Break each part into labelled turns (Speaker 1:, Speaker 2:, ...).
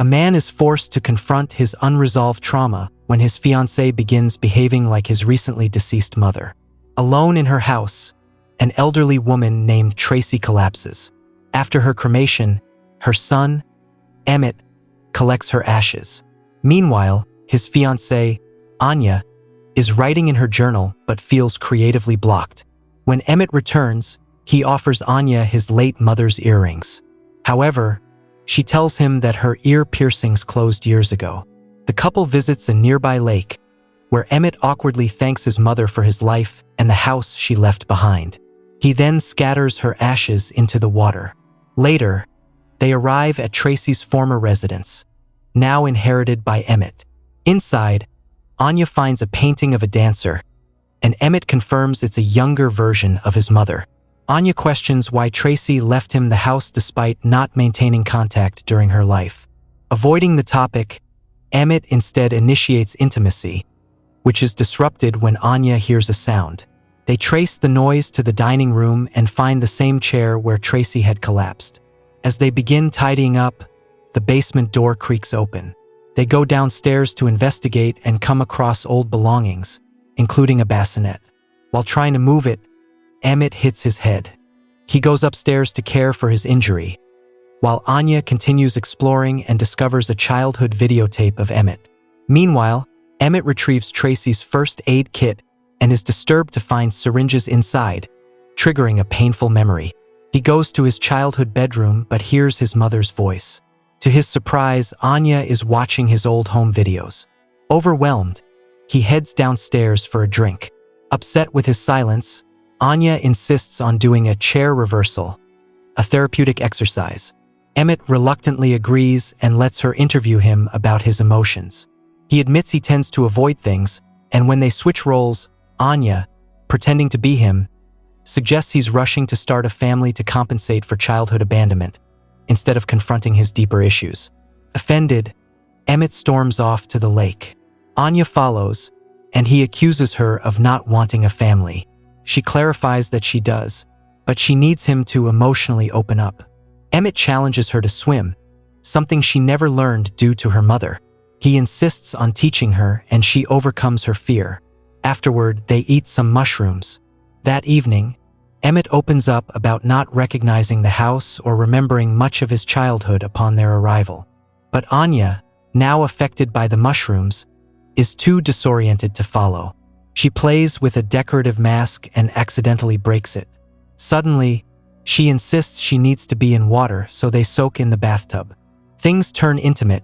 Speaker 1: A man is forced to confront his unresolved trauma when his fiancée begins behaving like his recently deceased mother. Alone in her house, an elderly woman named Tracy collapses. After her cremation, her son, Emmett, collects her ashes. Meanwhile, his fiancée, Anya, is writing in her journal but feels creatively blocked. When Emmett returns, he offers Anya his late mother's earrings. However, she tells him that her ear piercings closed years ago. The couple visits a nearby lake, where Emmett awkwardly thanks his mother for his life and the house she left behind. He then scatters her ashes into the water. Later, they arrive at Tracy's former residence, now inherited by Emmett. Inside, Anya finds a painting of a dancer, and Emmett confirms it's a younger version of his mother. Anya questions why Tracy left him the house despite not maintaining contact during her life. Avoiding the topic, Emmett instead initiates intimacy, which is disrupted when Anya hears a sound. They trace the noise to the dining room and find the same chair where Tracy had collapsed. As they begin tidying up, the basement door creaks open. They go downstairs to investigate and come across old belongings, including a bassinet. While trying to move it, Emmett hits his head. He goes upstairs to care for his injury, while Anya continues exploring and discovers a childhood videotape of Emmett. Meanwhile, Emmett retrieves Tracy's first aid kit and is disturbed to find syringes inside, triggering a painful memory. He goes to his childhood bedroom but hears his mother's voice. To his surprise, Anya is watching his old home videos. Overwhelmed, he heads downstairs for a drink. Upset with his silence, Anya insists on doing a chair reversal, a therapeutic exercise. Emmett reluctantly agrees and lets her interview him about his emotions. He admits he tends to avoid things, and when they switch roles, Anya, pretending to be him, suggests he's rushing to start a family to compensate for childhood abandonment, instead of confronting his deeper issues. Offended, Emmett storms off to the lake. Anya follows, and he accuses her of not wanting a family. She clarifies that she does, but she needs him to emotionally open up. Emmett challenges her to swim, something she never learned due to her mother. He insists on teaching her, and she overcomes her fear. Afterward, they eat some mushrooms. That evening, Emmett opens up about not recognizing the house or remembering much of his childhood upon their arrival. But Anya, now affected by the mushrooms, is too disoriented to follow. She plays with a decorative mask and accidentally breaks it. Suddenly, she insists she needs to be in water, so they soak in the bathtub. Things turn intimate,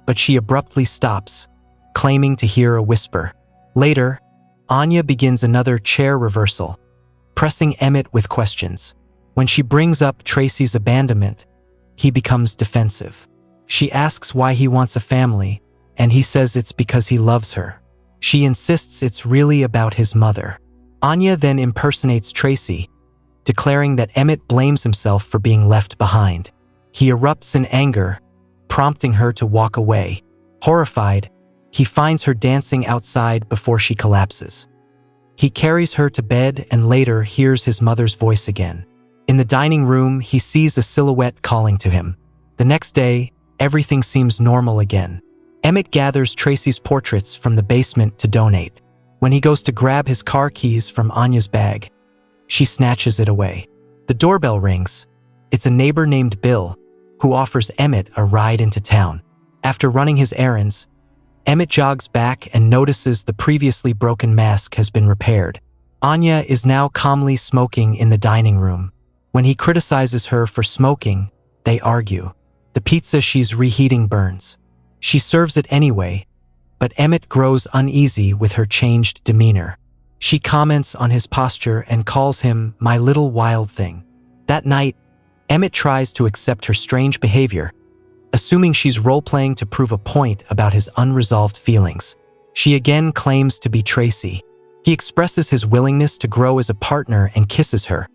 Speaker 1: but she abruptly stops, claiming to hear a whisper. Later, Anya begins another chair reversal, pressing Emmett with questions. When she brings up Tracy's abandonment, he becomes defensive. She asks why he wants a family, and he says it's because he loves her. She insists it's really about his mother. Anya then impersonates Tracy, declaring that Emmett blames himself for being left behind. He erupts in anger, prompting her to walk away. Horrified, he finds her dancing outside before she collapses. He carries her to bed and later hears his mother's voice again. In the dining room, he sees a silhouette calling to him. The next day, everything seems normal again. Emmett gathers Tracy's portraits from the basement to donate. When he goes to grab his car keys from Anya's bag, she snatches it away. The doorbell rings. It's a neighbor named Bill, who offers Emmett a ride into town. After running his errands, Emmett jogs back and notices the previously broken mask has been repaired. Anya is now calmly smoking in the dining room. When he criticizes her for smoking, they argue. The pizza she's reheating burns. She serves it anyway, but Emmett grows uneasy with her changed demeanor. She comments on his posture and calls him "my little wild thing." That night, Emmett tries to accept her strange behavior, assuming she's role-playing to prove a point about his unresolved feelings. She again claims to be Tracy. He expresses his willingness to grow as a partner and kisses her,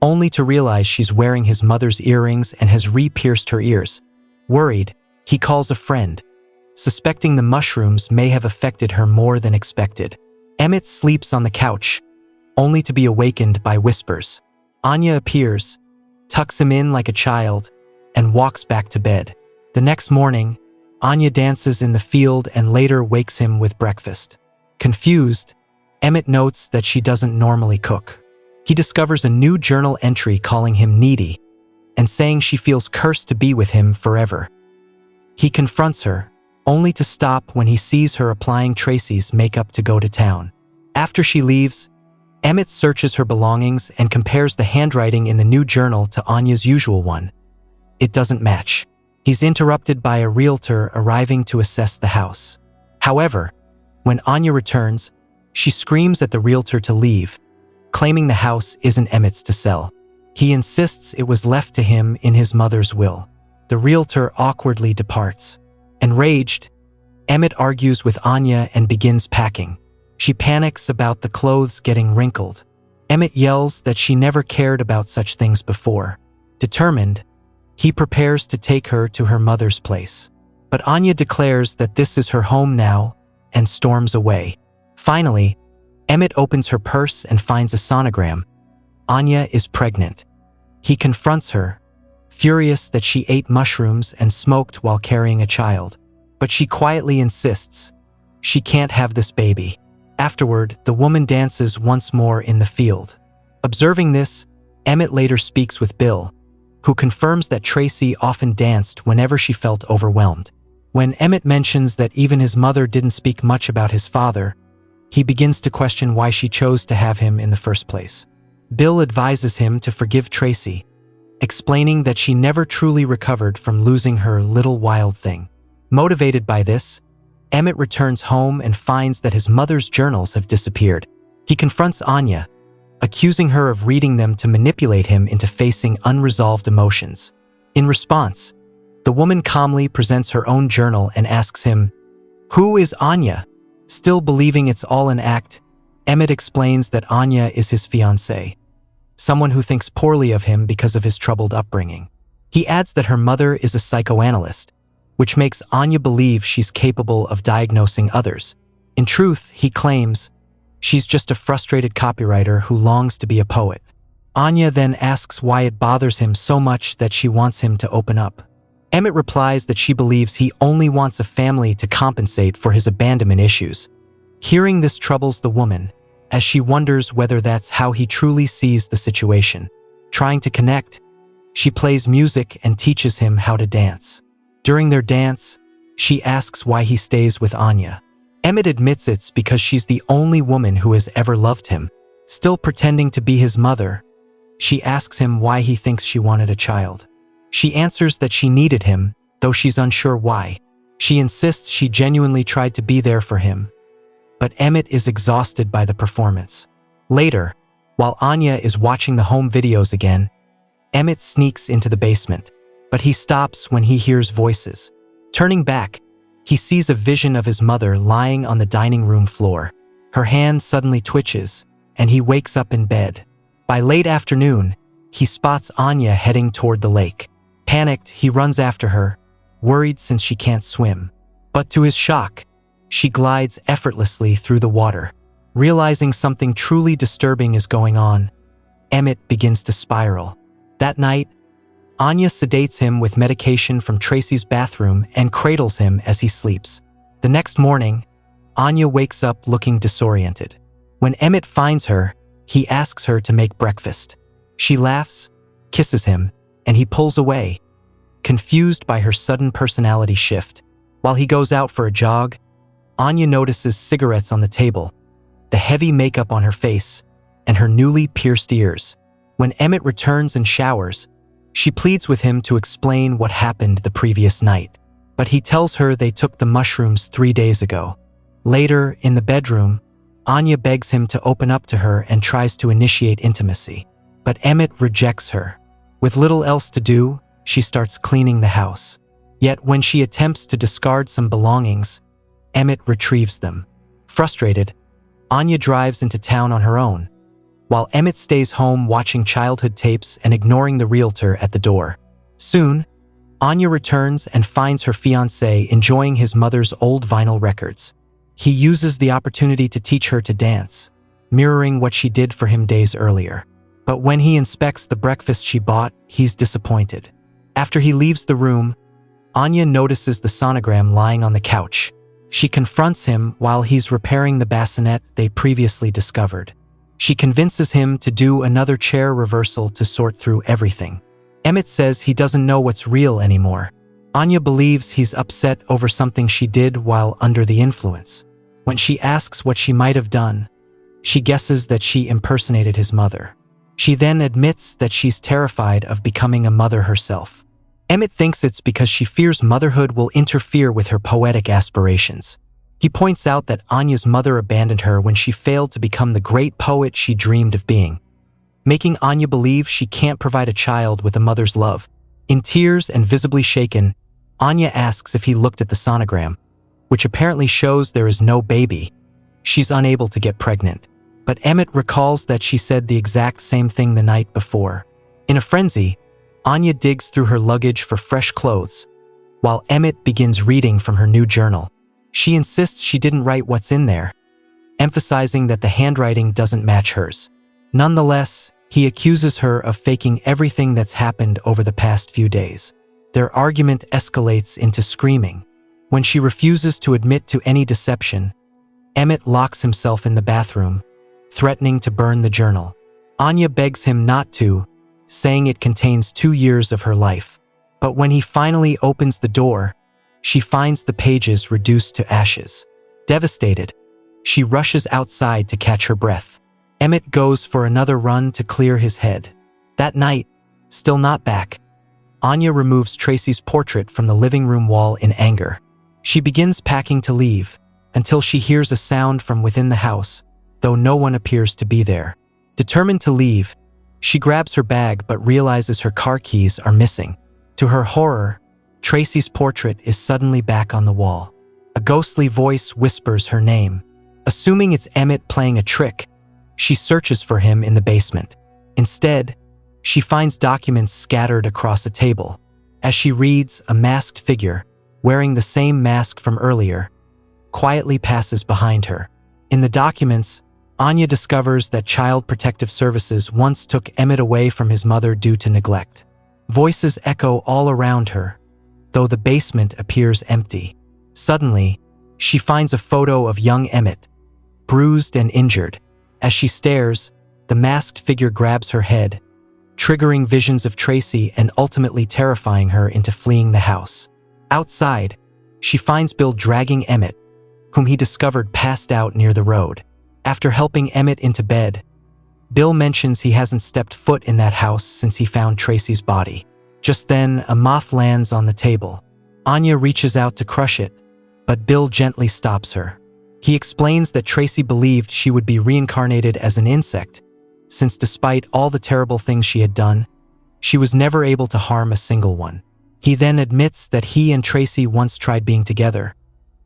Speaker 1: only to realize she's wearing his mother's earrings and has re-pierced her ears. Worried, he calls a friend, suspecting the mushrooms may have affected her more than expected. Emmett sleeps on the couch, only to be awakened by whispers. Anya appears, tucks him in like a child, and walks back to bed. The next morning, Anya dances in the field and later wakes him with breakfast. Confused, Emmett notes that she doesn't normally cook. He discovers a new journal entry calling him needy and saying she feels cursed to be with him forever. He confronts her, only to stop when he sees her applying Tracy's makeup to go to town. After she leaves, Emmett searches her belongings and compares the handwriting in the new journal to Anya's usual one. It doesn't match. He's interrupted by a realtor arriving to assess the house. However, when Anya returns, she screams at the realtor to leave, claiming the house isn't Emmett's to sell. He insists it was left to him in his mother's will. The realtor awkwardly departs. Enraged, Emmett argues with Anya and begins packing. She panics about the clothes getting wrinkled. Emmett yells that she never cared about such things before. Determined, he prepares to take her to her mother's place. But Anya declares that this is her home now and storms away. Finally, Emmett opens her purse and finds a sonogram. Anya is pregnant. He confronts her, furious that she ate mushrooms and smoked while carrying a child. But she quietly insists she can't have this baby. Afterward, the woman dances once more in the field. Observing this, Emmett later speaks with Bill, who confirms that Tracy often danced whenever she felt overwhelmed. When Emmett mentions that even his mother didn't speak much about his father, he begins to question why she chose to have him in the first place. Bill advises him to forgive Tracy, explaining that she never truly recovered from losing her little wild thing. Motivated by this, Emmett returns home and finds that his mother's journals have disappeared. He confronts Anya, accusing her of reading them to manipulate him into facing unresolved emotions. In response, the woman calmly presents her own journal and asks him, "Who is Anya?" Still believing it's all an act, Emmett explains that Anya is his fiancée, someone who thinks poorly of him because of his troubled upbringing. He adds that her mother is a psychoanalyst, which makes Anya believe she's capable of diagnosing others. In truth, he claims, she's just a frustrated copywriter who longs to be a poet. Anya then asks why it bothers him so much that she wants him to open up. Emmett replies that she believes he only wants a family to compensate for his abandonment issues. Hearing this troubles the woman, as she wonders whether that's how he truly sees the situation. Trying to connect, she plays music and teaches him how to dance. During their dance, she asks why he stays with Anya. Emmett admits it's because she's the only woman who has ever loved him. Still pretending to be his mother, she asks him why he thinks she wanted a child. She answers that she needed him, though she's unsure why. She insists she genuinely tried to be there for him, but Emmett is exhausted by the performance. Later, while Anya is watching the home videos again, Emmett sneaks into the basement, but he stops when he hears voices. Turning back, he sees a vision of his mother lying on the dining room floor. Her hand suddenly twitches, and he wakes up in bed. By late afternoon, he spots Anya heading toward the lake. Panicked, he runs after her, worried since she can't swim. But to his shock, she glides effortlessly through the water. Realizing something truly disturbing is going on, Emmett begins to spiral. That night, Anya sedates him with medication from Tracy's bathroom and cradles him as he sleeps. The next morning, Anya wakes up looking disoriented. When Emmett finds her, he asks her to make breakfast. She laughs, kisses him, and he pulls away, confused by her sudden personality shift. While he goes out for a jog, Anya notices cigarettes on the table, the heavy makeup on her face, and her newly pierced ears. When Emmett returns and showers, she pleads with him to explain what happened the previous night, but he tells her they took the mushrooms 3 days ago. Later, in the bedroom, Anya begs him to open up to her and tries to initiate intimacy, but Emmett rejects her. With little else to do, she starts cleaning the house. Yet when she attempts to discard some belongings, Emmett retrieves them. Frustrated, Anya drives into town on her own, while Emmett stays home watching childhood tapes and ignoring the realtor at the door. Soon, Anya returns and finds her fiancé enjoying his mother's old vinyl records. He uses the opportunity to teach her to dance, mirroring what she did for him days earlier. But when he inspects the breakfast she bought, he's disappointed. After he leaves the room, Anya notices the sonogram lying on the couch. She confronts him while he's repairing the bassinet they previously discovered. She convinces him to do another chair reversal to sort through everything. Emmett says he doesn't know what's real anymore. Anya believes he's upset over something she did while under the influence. When she asks what she might have done, she guesses that she impersonated his mother. She then admits that she's terrified of becoming a mother herself. Emmett thinks it's because she fears motherhood will interfere with her poetic aspirations. He points out that Anya's mother abandoned her when she failed to become the great poet she dreamed of being, making Anya believe she can't provide a child with a mother's love. In tears and visibly shaken, Anya asks if he looked at the sonogram, which apparently shows there is no baby. She's unable to get pregnant. But Emmett recalls that she said the exact same thing the night before. In a frenzy, Anya digs through her luggage for fresh clothes, while Emmett begins reading from her new journal. She insists she didn't write what's in there, emphasizing that the handwriting doesn't match hers. Nonetheless, he accuses her of faking everything that's happened over the past few days. Their argument escalates into screaming. When she refuses to admit to any deception, Emmett locks himself in the bathroom, threatening to burn the journal. Anya begs him not to, saying it contains 2 years of her life. But when he finally opens the door, she finds the pages reduced to ashes. Devastated, she rushes outside to catch her breath. Emmett goes for another run to clear his head. That night, still not back, Anya removes Tracy's portrait from the living room wall in anger. She begins packing to leave, until she hears a sound from within the house, though no one appears to be there. Determined to leave, she grabs her bag but realizes her car keys are missing. To her horror, Tracy's portrait is suddenly back on the wall. A ghostly voice whispers her name. Assuming it's Emmett playing a trick, she searches for him in the basement. Instead, she finds documents scattered across a table. As she reads, a masked figure, wearing the same mask from earlier, quietly passes behind her. In the documents, Anya discovers that Child Protective Services once took Emmett away from his mother due to neglect. Voices echo all around her, though the basement appears empty. Suddenly, she finds a photo of young Emmett, bruised and injured. As she stares, the masked figure grabs her head, triggering visions of Tracy and ultimately terrifying her into fleeing the house. Outside, she finds Bill dragging Emmett, whom he discovered passed out near the road. After helping Emmett into bed, Bill mentions he hasn't stepped foot in that house since he found Tracy's body. Just then, a moth lands on the table. Anya reaches out to crush it, but Bill gently stops her. He explains that Tracy believed she would be reincarnated as an insect, since despite all the terrible things she had done, she was never able to harm a single one. He then admits that he and Tracy once tried being together,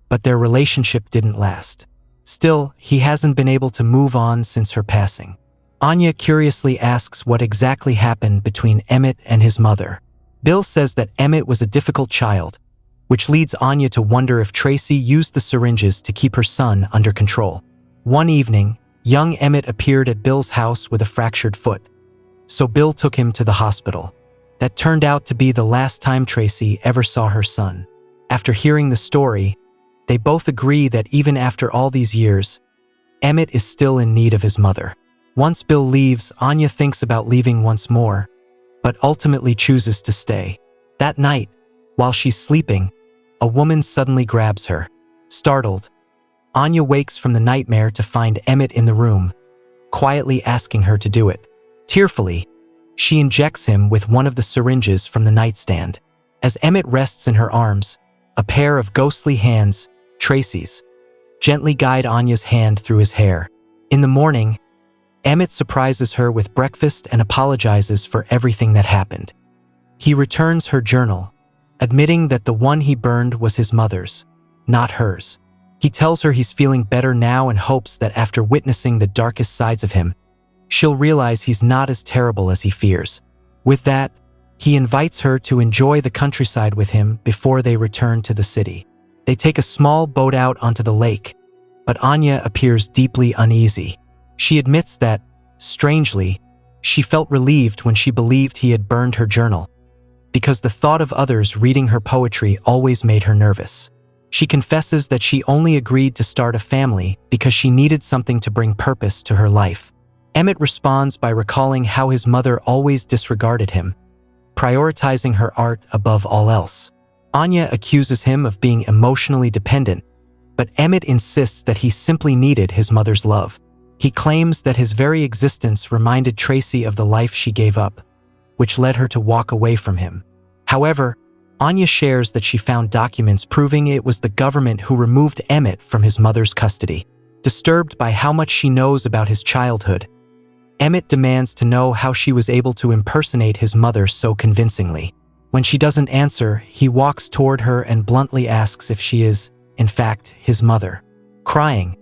Speaker 1: but their relationship didn't last. Still, he hasn't been able to move on since her passing. Anya curiously asks what exactly happened between Emmett and his mother. Bill says that Emmett was a difficult child, which leads Anya to wonder if Tracy used the syringes to keep her son under control. One evening, young Emmett appeared at Bill's house with a fractured foot, so Bill took him to the hospital. That turned out to be the last time Tracy ever saw her son. After hearing the story, they both agree that even after all these years, Emmett is still in need of his mother. Once Bill leaves, Anya thinks about leaving once more, but ultimately chooses to stay. That night, while she's sleeping, a woman suddenly grabs her. Startled, Anya wakes from the nightmare to find Emmett in the room, quietly asking her to do it. Tearfully, she injects him with one of the syringes from the nightstand. As Emmett rests in her arms, a pair of ghostly hands, Tracy's, gently guide Anya's hand through his hair. In the morning, Emmett surprises her with breakfast and apologizes for everything that happened. He returns her journal, admitting that the one he burned was his mother's, not hers. He tells her he's feeling better now and hopes that after witnessing the darkest sides of him, she'll realize he's not as terrible as he fears. With that, he invites her to enjoy the countryside with him before they return to the city. They take a small boat out onto the lake, but Anya appears deeply uneasy. She admits that, strangely, she felt relieved when she believed he had burned her journal, because the thought of others reading her poetry always made her nervous. She confesses that she only agreed to start a family because she needed something to bring purpose to her life. Emmett responds by recalling how his mother always disregarded him, prioritizing her art above all else. Anya accuses him of being emotionally dependent, but Emmett insists that he simply needed his mother's love. He claims that his very existence reminded Tracy of the life she gave up, which led her to walk away from him. However, Anya shares that she found documents proving it was the government who removed Emmett from his mother's custody. Disturbed by how much she knows about his childhood, Emmett demands to know how she was able to impersonate his mother so convincingly. When she doesn't answer, he walks toward her and bluntly asks if she is, in fact, his mother. Crying,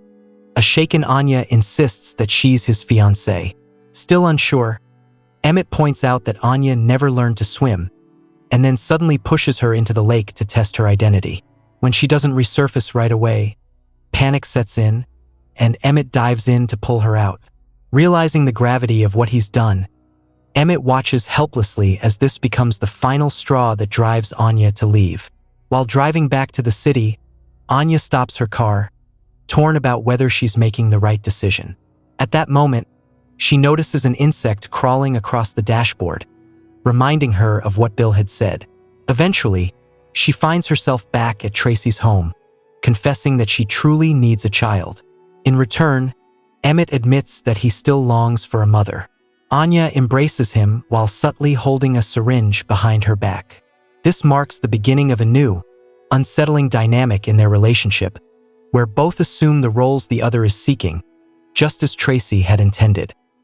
Speaker 1: a shaken Anya insists that she's his fiancée. Still unsure, Emmett points out that Anya never learned to swim, and then suddenly pushes her into the lake to test her identity. When she doesn't resurface right away, panic sets in, and Emmett dives in to pull her out. Realizing the gravity of what he's done, Emmett watches helplessly as this becomes the final straw that drives Anya to leave. While driving back to the city, Anya stops her car, torn about whether she's making the right decision. At that moment, she notices an insect crawling across the dashboard, reminding her of what Bill had said. Eventually, she finds herself back at Tracy's home, confessing that she truly needs a child. In return, Emmett admits that he still longs for a mother. Anya embraces him while subtly holding a syringe behind her back. This marks the beginning of a new, unsettling dynamic in their relationship, where both assume the roles the other is seeking, just as Tracy had intended.